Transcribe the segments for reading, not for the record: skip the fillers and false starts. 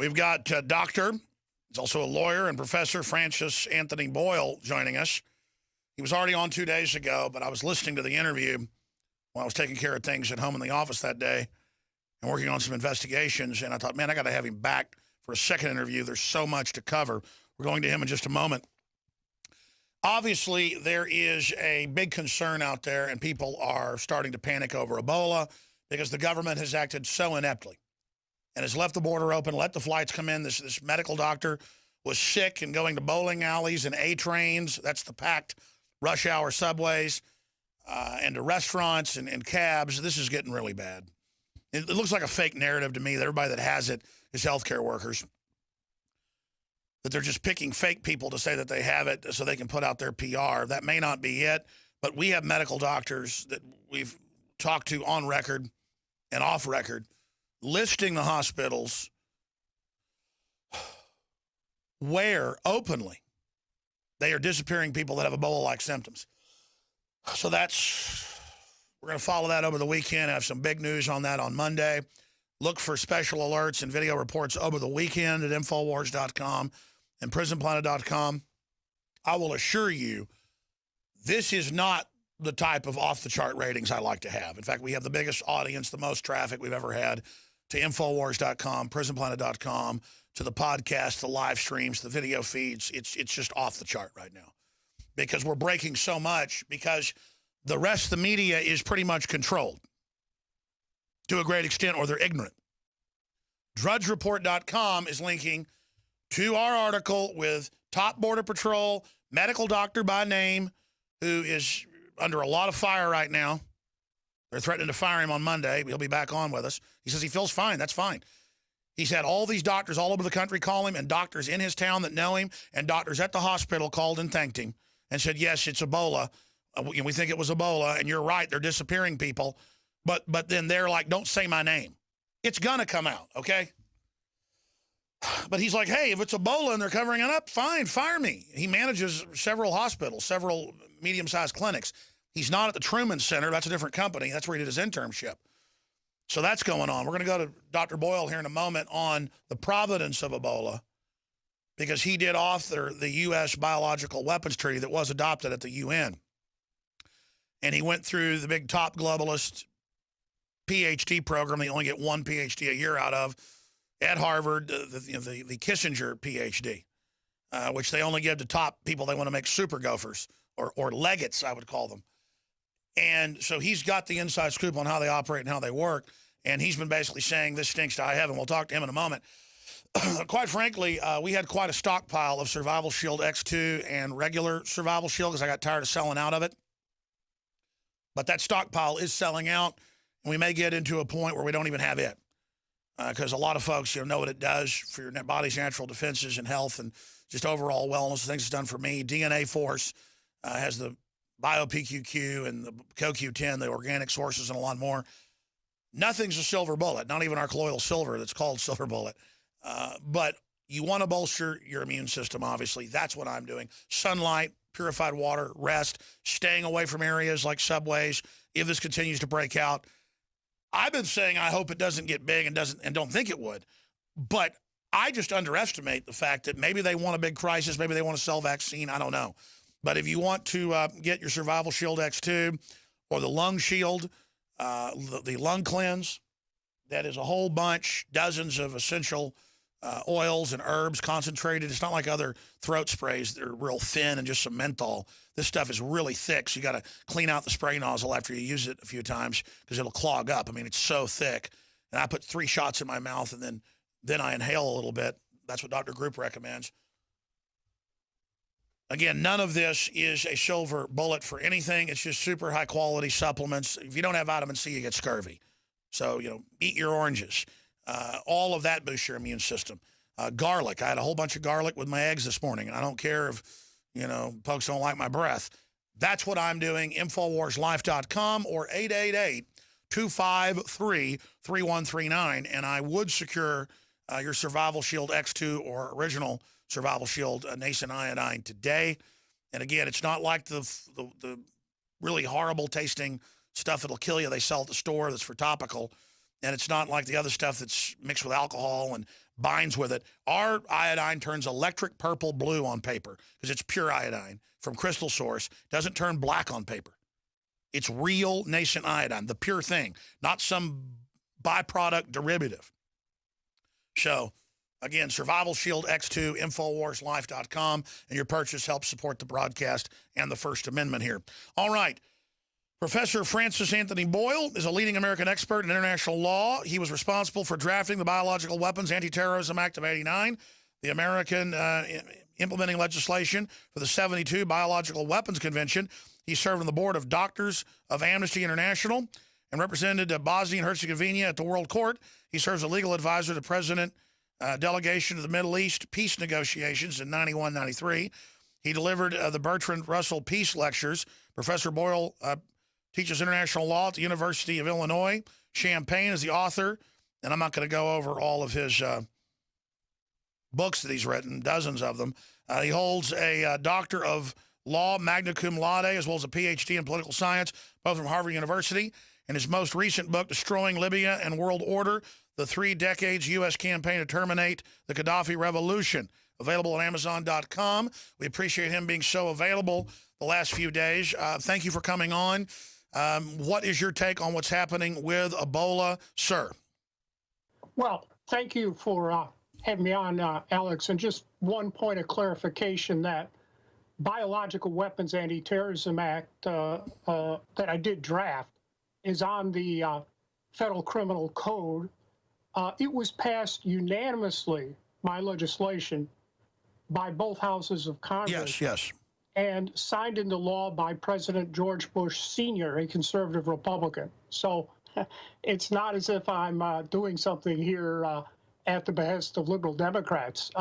We've got Doctor, he's also a lawyer and professor, Francis Anthony Boyle, joining us. He was already on 2 days ago, but I was listening to the interview while I was taking care of things at home in the office that day and working on some investigations, and I thought, man, I got to have him back for a second interview. There's so much to cover. We're going to him in just a moment. Obviously, there is a big concern out there, and people are starting to panic over Ebola because the government has acted so ineptly and has left the border open, let the flights come in. This medical doctor was sick and going to bowling alleys and A trains. That's the packed rush hour subways and to restaurants and cabs. This is getting really bad. It looks like a fake narrative to me that everybody that has it is healthcare workers, that they're just picking fake people to say that they have it so they can put out their PR. That may not be it, but we have medical doctors that we've talked to on record and off record listing the hospitals where openly they are disappearing people that have Ebola-like symptoms. So we're going to follow that over the weekend. I have some big news on that on Monday. Look for special alerts and video reports over the weekend at Infowars.com and PrisonPlanet.com. I will assure you, this is not the type of off-the-chart ratings I like to have. In fact, we have the biggest audience, the most traffic we've ever had to Infowars.com, PrisonPlanet.com, to the podcast, the live streams, the video feeds. It's just off the chart right now because we're breaking so much because the rest of the media is pretty much controlled to a great extent, or they're ignorant. DrudgeReport.com is linking to our article with top Border Patrol medical doctor by name who is under a lot of fire right now. They're threatening to fire him on Monday. He'll be back on with us. He says he feels fine. That's fine. He's had all these doctors all over the country call him, and doctors in his town that know him, and doctors at the hospital called and thanked him and said, yes, it's Ebola. We think it was Ebola, and you're right, they're disappearing people. But then they're like, don't say my name. It's going to come out, okay? But he's like, hey, if it's Ebola and they're covering it up, fine, fire me. He manages several hospitals, several medium-sized clinics. He's not at the Truman Center. That's a different company. That's where he did his internship. So that's going on. We're going to go to Dr. Boyle here in a moment on the providence of Ebola because he did author the U.S. Biological Weapons Treaty that was adopted at the UN. And he went through the big top globalist PhD program they only get one PhD a year out of at Harvard, the Kissinger PhD, which they only give to top people they want to make super gophers or legates, I would call them. And so he's got the inside scoop on how they operate and how they work. And he's been basically saying this stinks to high heaven. We'll talk to him in a moment. Quite frankly, we had quite a stockpile of Survival Shield X2 and regular Survival Shield because I got tired of selling out of it. But that stockpile is selling out, and we may get into a point where we don't even have it because a lot of folks know what it does for your body's natural defenses and health and just overall wellness. The things it's done for me. DNA Force has the BioPQQ and the CoQ10, the organic sources, and a lot more. Nothing's a silver bullet, not even our colloidal silver that's called silver bullet. But you want to bolster your immune system, obviously. That's what I'm doing. Sunlight, purified water, rest, staying away from areas like subways if this continues to break out. I've been saying I hope it doesn't get big and don't think it would. But I just underestimate the fact that maybe they want a big crisis, maybe they want to sell vaccine, I don't know. But if you want to get your Survival Shield X2 or the Lung Shield, the Lung Cleanse, that is a whole bunch, dozens of essential oils and herbs concentrated. It's not like other throat sprays. They're real thin and just some menthol. This stuff is really thick, so you got to clean out the spray nozzle after you use it a few times because it'll clog up. I mean, it's so thick. And I put 3 shots in my mouth, and then I inhale a little bit. That's what Dr. Group recommends. Again, none of this is a silver bullet for anything. It's just super high-quality supplements. If you don't have vitamin C, you get scurvy. So, eat your oranges. All of that boosts your immune system. Garlic. I had a whole bunch of garlic with my eggs this morning, and I don't care if, folks don't like my breath. That's what I'm doing. InfoWarsLife.com or 888-253-3139, and I would secure your Survival Shield X2 or original Survival Shield nascent iodine today. And again, it's not like the really horrible tasting stuff that'll kill you they sell at the store that's for topical. And it's not like the other stuff that's mixed with alcohol and binds with it. Our iodine turns electric purple blue on paper because it's pure iodine from crystal source. Doesn't turn black on paper. It's real nascent iodine, the pure thing, not some byproduct derivative. So, again, Survival Shield X2, InfoWarsLife.com, and your purchase helps support the broadcast and the First Amendment here. All right. Professor Francis Anthony Boyle is a leading American expert in international law. He was responsible for drafting the Biological Weapons Anti-Terrorism Act of '89, the American implementing legislation for the '72 Biological Weapons Convention. He served on the board of Doctors of Amnesty International and represented Bosnia and Herzegovina at the World Court. He serves as a legal advisor to the President delegation to the Middle East peace negotiations in '91-'93. He delivered the Bertrand Russell Peace Lectures. Professor Boyle teaches international law at the University of Illinois. Champaign is the author, and I'm not going to go over all of his books that he's written, dozens of them. He holds a Doctor of Law, magna cum laude, as well as a PhD in political science, both from Harvard University. And his most recent book, Destroying Libya and World Order, The 3 Decades U.S. Campaign to Terminate the Gaddafi Revolution, available on Amazon.com. We appreciate him being so available the last few days. Thank you for coming on. What is your take on what's happening with Ebola, sir? Well, thank you for having me on, Alex. And just one point of clarification, that Biological Weapons Anti-Terrorism Act that I did draft is on the Federal Criminal Code. It was passed unanimously, my legislation, by both houses of Congress. Yes. And signed into law by President George Bush Sr., a conservative Republican. So it's not as if I'm doing something here at the behest of liberal Democrats.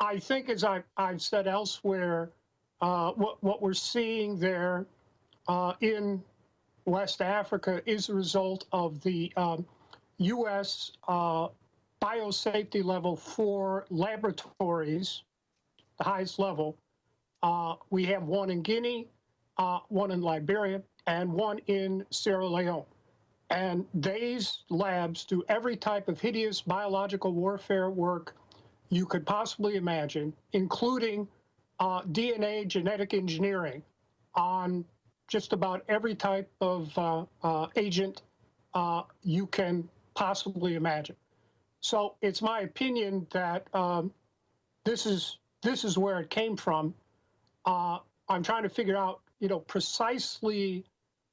I think, as I've said elsewhere, what we're seeing there in West Africa is a result of the U.S. biosafety level for laboratories, the highest level. We have one in Guinea, one in Liberia, and one in Sierra Leone. And these labs do every type of hideous biological warfare work you could possibly imagine, including DNA genetic engineering on just about every type of agent you can possibly imagine. So it's my opinion that this is where it came from. I'm trying to figure out, precisely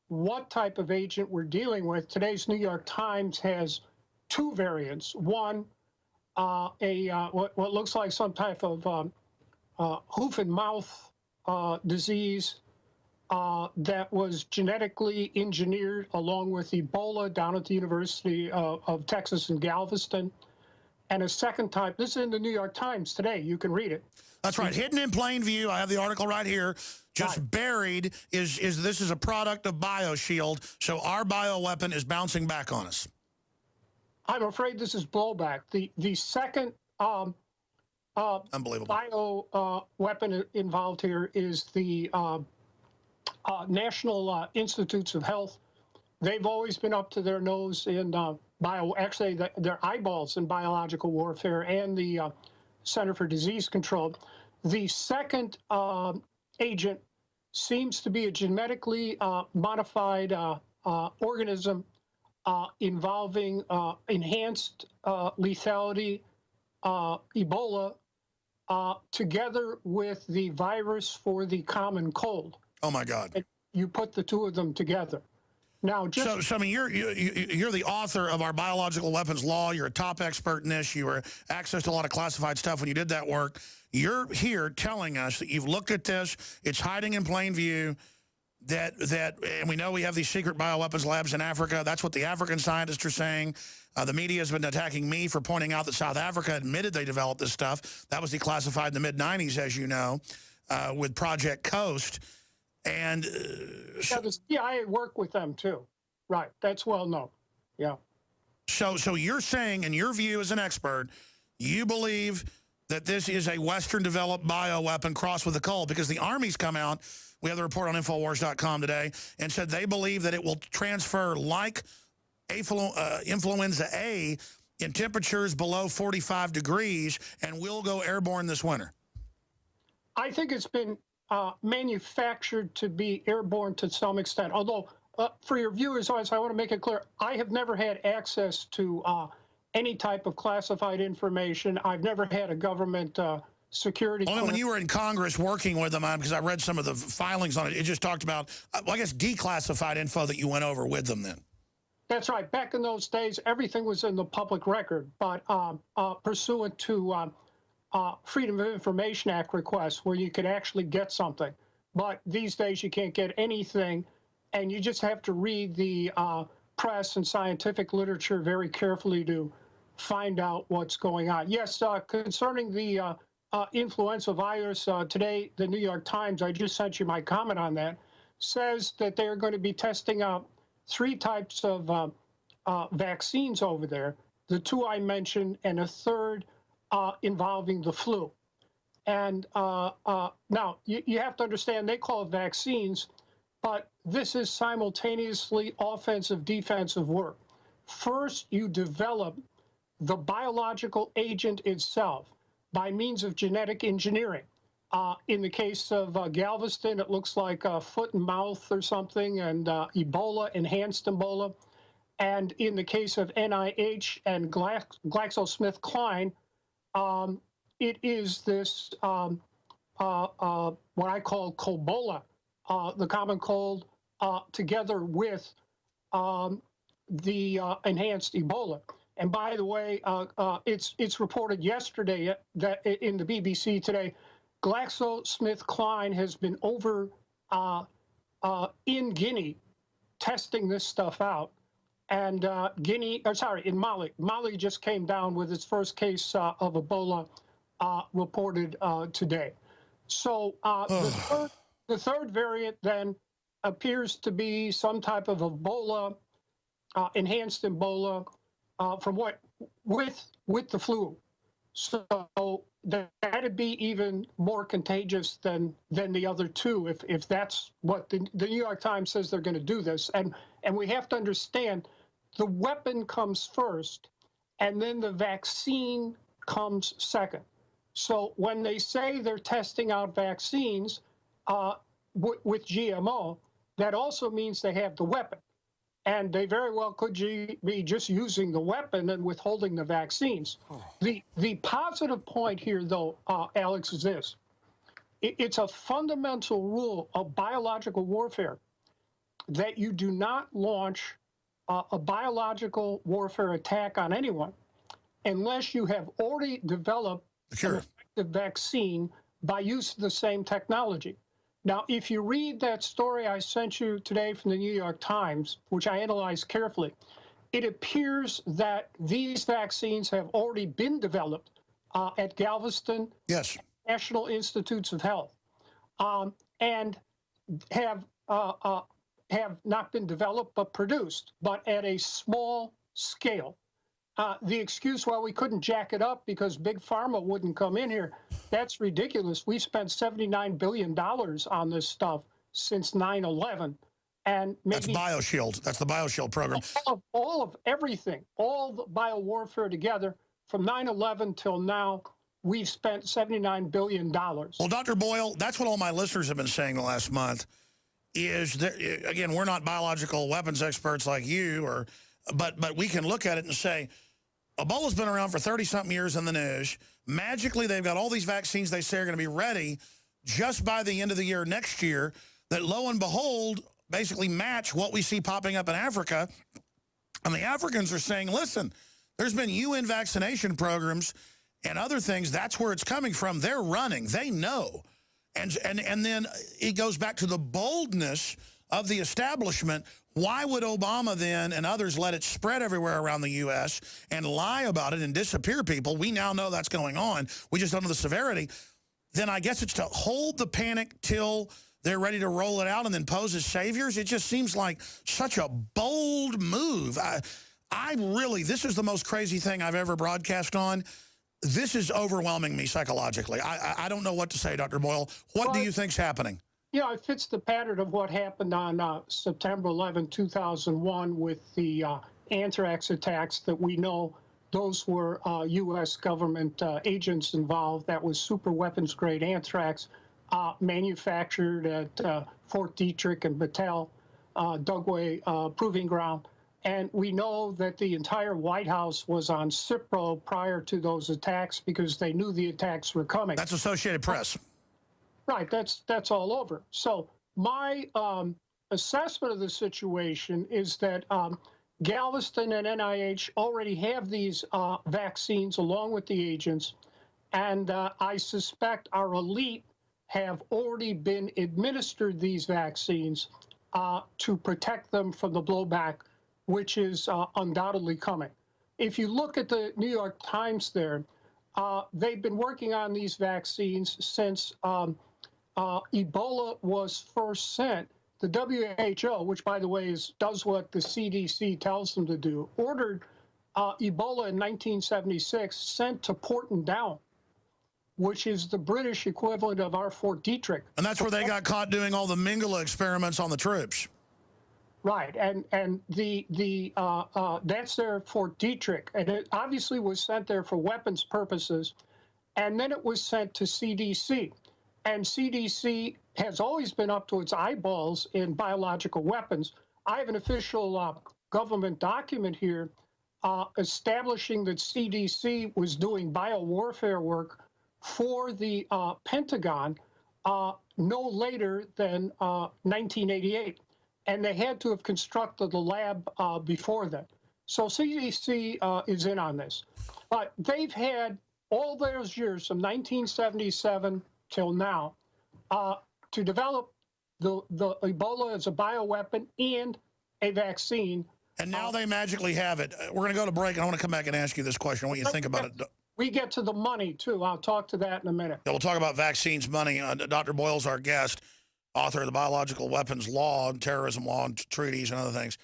what type of agent we're dealing with. Today's New York Times has 2 variants. One, what looks like some type of hoof and mouth disease that was genetically engineered along with Ebola down at the University of Texas in Galveston. And a second type, this is in the New York Times today, you can read it. That's right, hidden in plain view. I have the article right here. Just right. Buried this is a product of BioShield, so our bioweapon is bouncing back on us. I'm afraid this is blowback. The second unbelievable bio weapon involved here is the National Institutes of Health. They've always been up to their nose in actually their eyeballs in biological warfare, and the Center for Disease Control. The second agent seems to be a genetically modified organism involving enhanced lethality, Ebola, together with the virus for the common cold. Oh my God! And you put the 2 of them together. Now, so I mean, you're the author of our biological weapons law. You're a top expert in this. You were access to a lot of classified stuff when you did that work. You're here telling us that you've looked at this. It's hiding in plain view. And we know we have these secret bioweapons labs in Africa. That's what the African scientists are saying. The media has been attacking me for pointing out that South Africa admitted they developed this stuff. That was declassified in the mid-'90s, as you know, with Project Coast. And the CIA worked with them too, right? That's well known. Yeah. So you're saying, in your view as an expert, you believe that this is a Western-developed bioweapon crossed with a cold, because the Army's come out. We have the report on Infowars.com today, and said they believe that it will transfer like influenza A in temperatures below 45 degrees, and will go airborne this winter? I think it's been manufactured to be airborne to some extent. Although, for your viewers, I want to make it clear, I have never had access to any type of classified information. I've never had a government security. Only when you were in Congress working with them, because I read some of the filings on it, it just talked about, well, I guess, declassified info that you went over with them then. That's right. Back in those days, everything was in the public record, but pursuant to Freedom of Information Act requests where you could actually get something. But these days you can't get anything, and you just have to read the press and scientific literature very carefully to find out what's going on. Yes, concerning the influenza virus, today the New York Times, I just sent you my comment on that, says that they're going to be testing out 3 types of vaccines over there, the 2 I mentioned, and a third involving the flu. And now, you have to understand, they call it vaccines, but this is simultaneously offensive, defensive work. First, you develop the biological agent itself by means of genetic engineering. In the case of Galveston, it looks like foot and mouth or something, and Ebola, enhanced Ebola. And in the case of NIH and GlaxoSmithKline, it is this, what I call Cobola, the common cold, together with the enhanced Ebola. And by the way, it's reported yesterday that in the BBC today, GlaxoSmithKline has been over in Guinea testing this stuff out. And in Mali. Mali just came down with its first case of Ebola reported today. So the third variant then appears to be some type of Ebola, enhanced Ebola, with the flu. So that'd be even more contagious than the other 2, if that's what the New York Times says they're going to do this. And we have to understand, the weapon comes first, and then the vaccine comes second. So when they say they're testing out vaccines with GMO, that also means they have the weapon. And they very well could be just using the weapon and withholding the vaccines. Oh. The positive point here, though, Alex, is this. It's a fundamental rule of biological warfare that you do not launch a biological warfare attack on anyone unless you have already developed an effective vaccine by use of the same technology. Now, if you read that story I sent you today from the New York Times, which I analyzed carefully, it appears that these vaccines have already been developed at Galveston, yes, National Institutes of Health, and have not been developed but produced, but at a small scale. The excuse, well, we couldn't jack it up because Big Pharma wouldn't come in here, that's ridiculous. We spent $79 billion on this stuff since 9/11. And maybe that's BioShield. That's the BioShield program. All of everything, all the biowarfare together, from 9/11 till now, we've spent $79 billion. Well, Dr. Boyle, that's what all my listeners have been saying the last month, is that, again, we're not biological weapons experts like you, but we can look at it and say, Ebola's been around for 30-something years in the news. Magically, they've got all these vaccines they say are going to be ready just by the end of the year next year, that lo and behold, basically match what we see popping up in Africa. And the Africans are saying, listen, there's been UN vaccination programs and other things. That's where it's coming from. They're running. They know. And then it goes back to the boldness of the establishment. Why would Obama then and others let it spread everywhere around the U.S. and lie about it and disappear people? We now know that's going on. We just don't know the severity. Then I guess it's to hold the panic till they're ready to roll it out and then pose as saviors. It just seems like such a bold move. I really, this is the most crazy thing I've ever broadcast on. This is overwhelming me psychologically. I don't know what to say, Dr. Boyle. What do you think's happening? Yeah, it fits the pattern of what happened on September 11, 2001 with the anthrax attacks that we know those were U.S. government agents involved. That was super weapons grade anthrax, manufactured at Fort Detrick and Battelle, Dugway Proving Ground. And we know that the entire White House was on Cipro prior to those attacks because they knew the attacks were coming. That's Associated Press. Right, that's all over. So my assessment of the situation is that Galveston and NIH already have these vaccines along with the agents, and I suspect our elite have already been administered these vaccines to protect them from the blowback, which is undoubtedly coming. If you look at the New York Times there, they've been working on these vaccines since Ebola was first sent. The WHO, which, by the way, does what the CDC tells them to do, ordered Ebola in 1976 sent to Porton Down, which is the British equivalent of our Fort Detrick. And that's where they got caught doing all the Mingala experiments on the troops. Right, and that's their Fort Detrick, and it obviously was sent there for weapons purposes, and then it was sent to CDC. And CDC has always been up to its eyeballs in biological weapons. I have an official government document here establishing that CDC was doing biowarfare work for the Pentagon no later than 1988. And they had to have constructed the lab before that. So CDC is in on this. But they've had all those years from 1977 till now to develop the Ebola as a bioweapon and a vaccine. And now they magically have it. We're going to go to break, and I want to come back and ask you this question, what you think about it. We get to the money, too. I'll talk to that in a minute. Yeah, we'll talk about vaccines, money. Dr. Boyle's our guest, author of the Biological Weapons Law and Terrorism Law and Treaties and other things.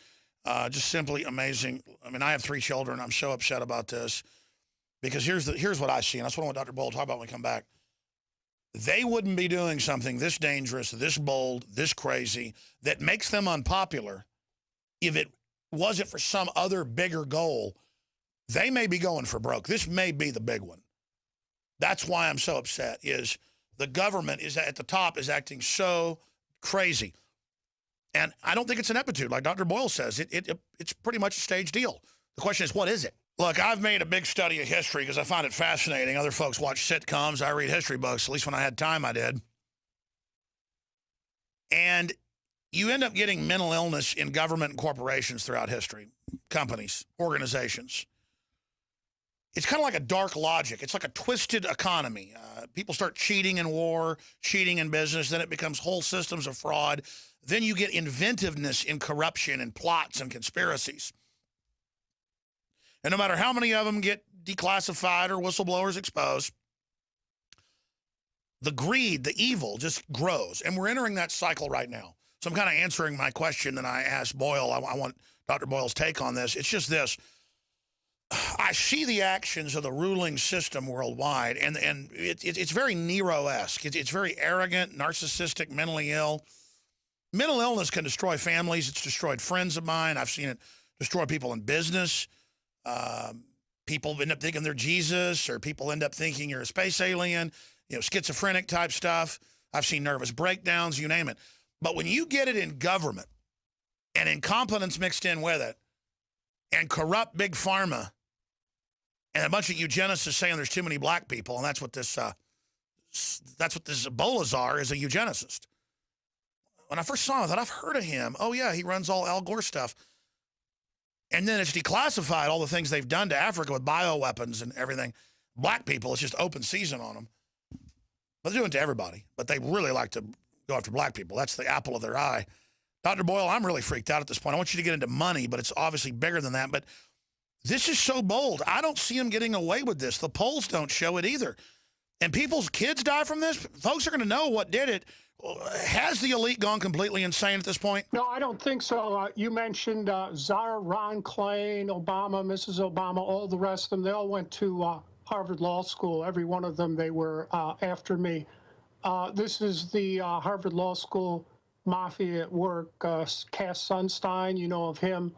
Just simply amazing. I mean, I have 3 children. I'm so upset about this because here's what I see, and that's what I want Dr. Boyle to talk about when we come back. They wouldn't be doing something this dangerous, this bold, this crazy, that makes them unpopular if it wasn't for some other bigger goal. They may be going for broke. This may be the big one. That's why I'm so upset, is the government is at the top is acting so crazy. And I don't think it's an ineptitude, like Dr. Boyle says. It's pretty much a staged deal. The question is, what is it? Look, I've made a big study of history because I find it fascinating. Other folks watch sitcoms. I read history books. At least when I had time, I did. And you end up getting mental illness in government and corporations throughout history, companies, organizations. It's kind of like a dark logic. It's like a twisted economy. People start cheating in war, cheating in business. Then it becomes whole systems of fraud. Then you get inventiveness in corruption and plots and conspiracies. And no matter how many of them get declassified or whistleblowers exposed, the greed, the evil just grows. And we're entering that cycle right now. So I'm kind of answering my question that I asked Boyle. I want Dr. Boyle's take on this. It's just this. I see the actions of the ruling system worldwide, and it's very Nero-esque. It's very arrogant, narcissistic, mentally ill. Mental illness can destroy families. It's destroyed friends of mine. I've seen it destroy people in business. People end up thinking they're Jesus, or people end up thinking you're a space alien, schizophrenic type stuff. I've seen nervous breakdowns, you name it. But when you get it in government and incompetence mixed in with it and corrupt big pharma and a bunch of eugenicists saying there's too many black people, and that's what this Ebola czar is, a eugenicist. When I first saw him, I thought, I've heard of him. Oh, yeah, he runs all Al Gore stuff. And then it's declassified, all the things they've done to Africa with bioweapons and everything. Black people, it's just open season on them. But they're doing it to everybody. But they really like to go after black people. That's the apple of their eye. Dr. Boyle, I'm really freaked out at this point. I want you to get into money, but it's obviously bigger than that. But this is so bold. I don't see them getting away with this. The polls don't show it either. And people's kids die from this. Folks are going to know what did it. Has the elite gone completely insane at this point? No, I don't think so. You mentioned Czar Ron Klain, Obama, Mrs. Obama, all the rest of them. They all went to Harvard Law School. Every one of them, they were after me. This is the Harvard Law School mafia at work. Cass Sunstein, you know of him.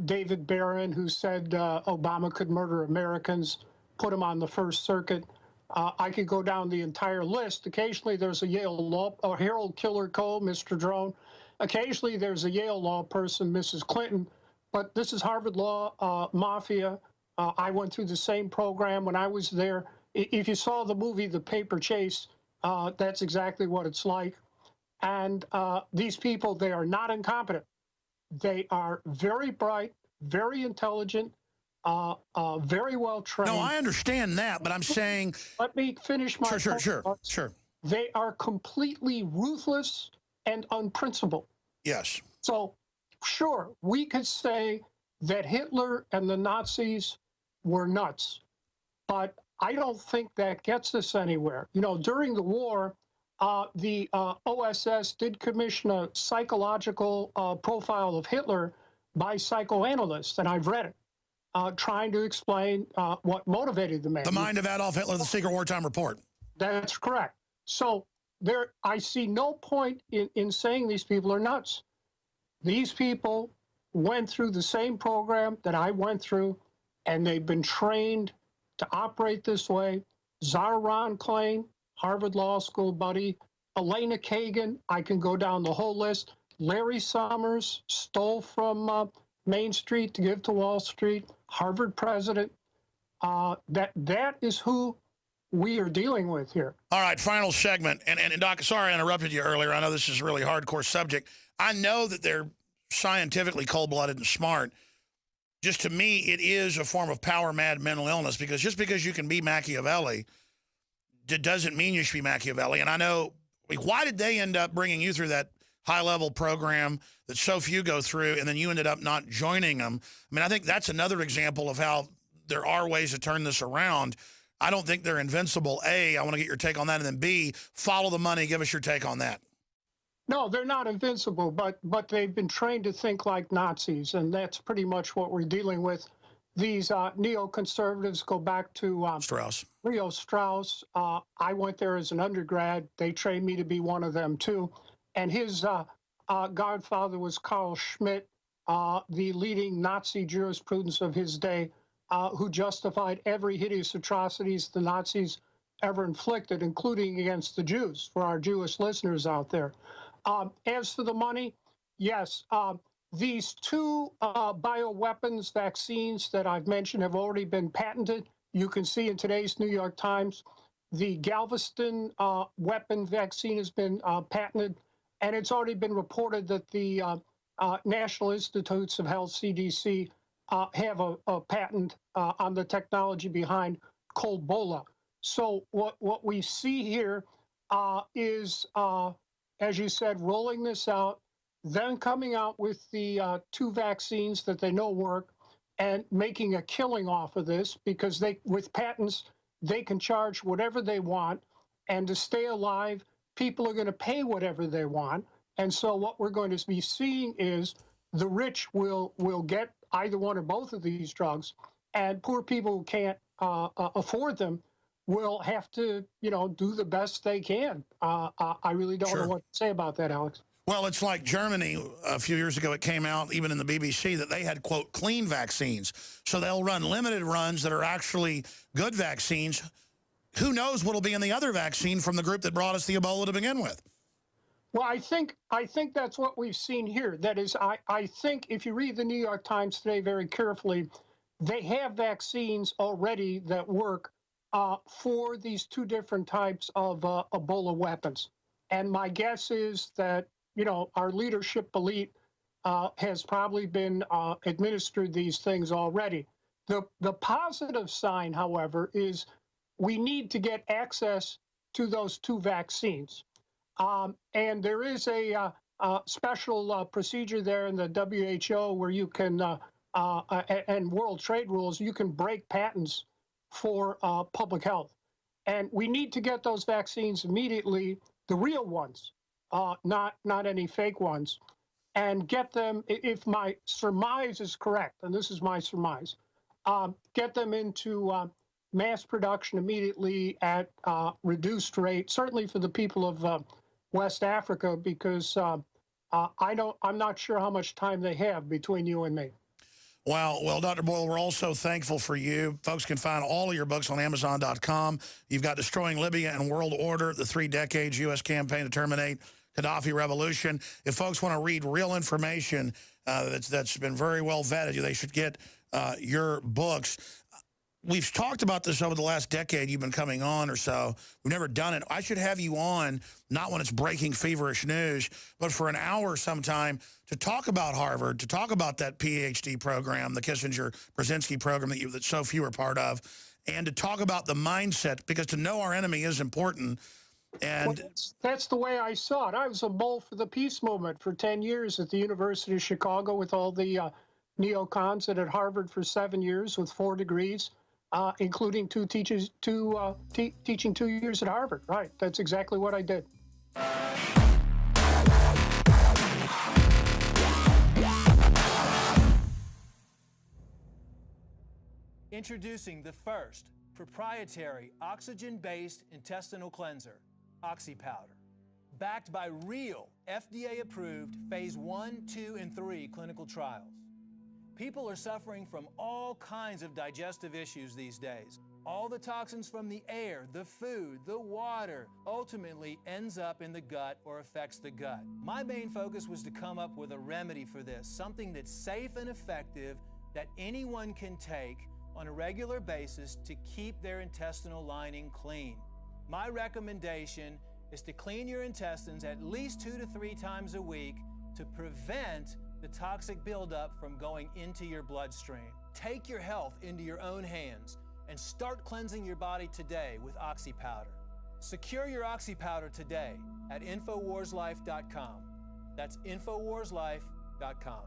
David Barron, who said Obama could murder Americans, put him on the First Circuit. I could go down the entire list. Occasionally there's a Yale law, or Harold Killer Cole, Mr. Drone. Occasionally there's a Yale law person, Mrs. Clinton. But this is Harvard Law Mafia. I went through the same program when I was there. If you saw the movie The Paper Chase, that's exactly what it's like. And these people, they are not incompetent. They are very bright, very intelligent, very well trained. No, I understand that, but I'm saying... Let me finish my point. Sure. They are completely ruthless and unprincipled. Yes. So, sure, we could say that Hitler and the Nazis were nuts, but I don't think that gets us anywhere. You know, during the war, the OSS did commission a psychological profile of Hitler by psychoanalysts, and I've read it, trying to explain what motivated the man. The Mind of Adolf Hitler, the Secret Wartime Report. That's correct. So I see no point in saying these people are nuts. These people went through the same program that I went through, and they've been trained to operate this way. Czar Ron Klain, Harvard Law School buddy, Elena Kagan, I can go down the whole list. Larry Summers stole from Main Street to give to Wall Street, Harvard president. That is who we are dealing with here. All right, final segment. And Doc, sorry I interrupted you earlier. I know this is a really hardcore subject. I know that they're scientifically cold-blooded and smart. Just to me, it is a form of power-mad mental illness, because just because you can be Machiavelli doesn't mean you should be Machiavelli. And I know, why did they end up bringing you through that high-level program that so few go through, and then you ended up not joining them? I mean, I think that's another example of how there are ways to turn this around. I don't think they're invincible. A, I want to get your take on that, and then B, follow the money. Give us your take on that. No, they're not invincible, but they've been trained to think like Nazis, and that's pretty much what we're dealing with. These neoconservatives go back to Strauss. Leo Strauss. I went there as an undergrad. They trained me to be one of them, too. And his godfather was Carl Schmitt, the leading Nazi jurisprudence of his day, who justified every hideous atrocities the Nazis ever inflicted, including against the Jews, for our Jewish listeners out there. As to the money, yes, these two bioweapons vaccines that I've mentioned have already been patented. You can see in today's New York Times, the Galveston weapon vaccine has been patented, and it's already been reported that the National Institutes of Health, CDC, have a patent on the technology behind Colbola. So what we see here is, as you said, rolling this out, then coming out with the two vaccines that they know work, and making a killing off of this, because with patents, they can charge whatever they want, and to stay alive, people are going to pay whatever they want. And so what we're going to be seeing is the rich will get either one or both of these drugs, and poor people who can't afford them will have to, do the best they can. I really don't know what to say about that, Alex. Well, it's like Germany. A few years ago, it came out, even in the BBC, that they had, quote, clean vaccines. So they'll run limited runs that are actually good vaccines. Who knows what will be in the other vaccine from the group that brought us the Ebola to begin with? Well, I think that's what we've seen here. That is, I think if you read the New York Times today very carefully, they have vaccines already that work for these two different types of Ebola weapons. And my guess is that, our leadership elite has probably been administered these things already. The positive sign, however, is we need to get access to those two vaccines. And there is a special procedure there in the WHO where you can, and World Trade rules, you can break patents for public health. And we need to get those vaccines immediately, the real ones, not any fake ones, and get them, if my surmise is correct, and this is my surmise, get them into mass production immediately at reduced rate, certainly for the people of West Africa, because I'm not sure how much time they have between you and me. Well, Dr. Boyle, we're also thankful for you. Folks can find all of your books on Amazon.com. You've got Destroying Libya and World Order, the 3 decades U.S. campaign to terminate Gaddafi revolution. If folks want to read real information that's been very well vetted, they should get your books. We've talked about this over the last decade you've been coming on or so. We've never done it. I should have you on, not when it's breaking feverish news, but for an hour sometime to talk about Harvard, to talk about that PhD program, the Kissinger-Brzezinski program that so few are part of, and to talk about the mindset, because to know our enemy is important. And well, that's the way I saw it. I was a bull for the peace movement for 10 years at the University of Chicago with all the neocons, and at Harvard for 7 years with 4 degrees. Including teaching 2 years at Harvard. Right, that's exactly what I did. Introducing the first proprietary oxygen-based intestinal cleanser, OxyPowder. Backed by real FDA-approved phase 1, 2, and 3 clinical trials. People are suffering from all kinds of digestive issues these days. All the toxins from the air, the food, the water, ultimately ends up in the gut or affects the gut. My main focus was to come up with a remedy for this, something that's safe and effective that anyone can take on a regular basis to keep their intestinal lining clean. My recommendation is to clean your intestines at least 2 to 3 times a week to prevent the toxic buildup from going into your bloodstream. Take your health into your own hands and start cleansing your body today with OxyPowder. Secure your OxyPowder today at InfoWarsLife.com. That's InfoWarsLife.com.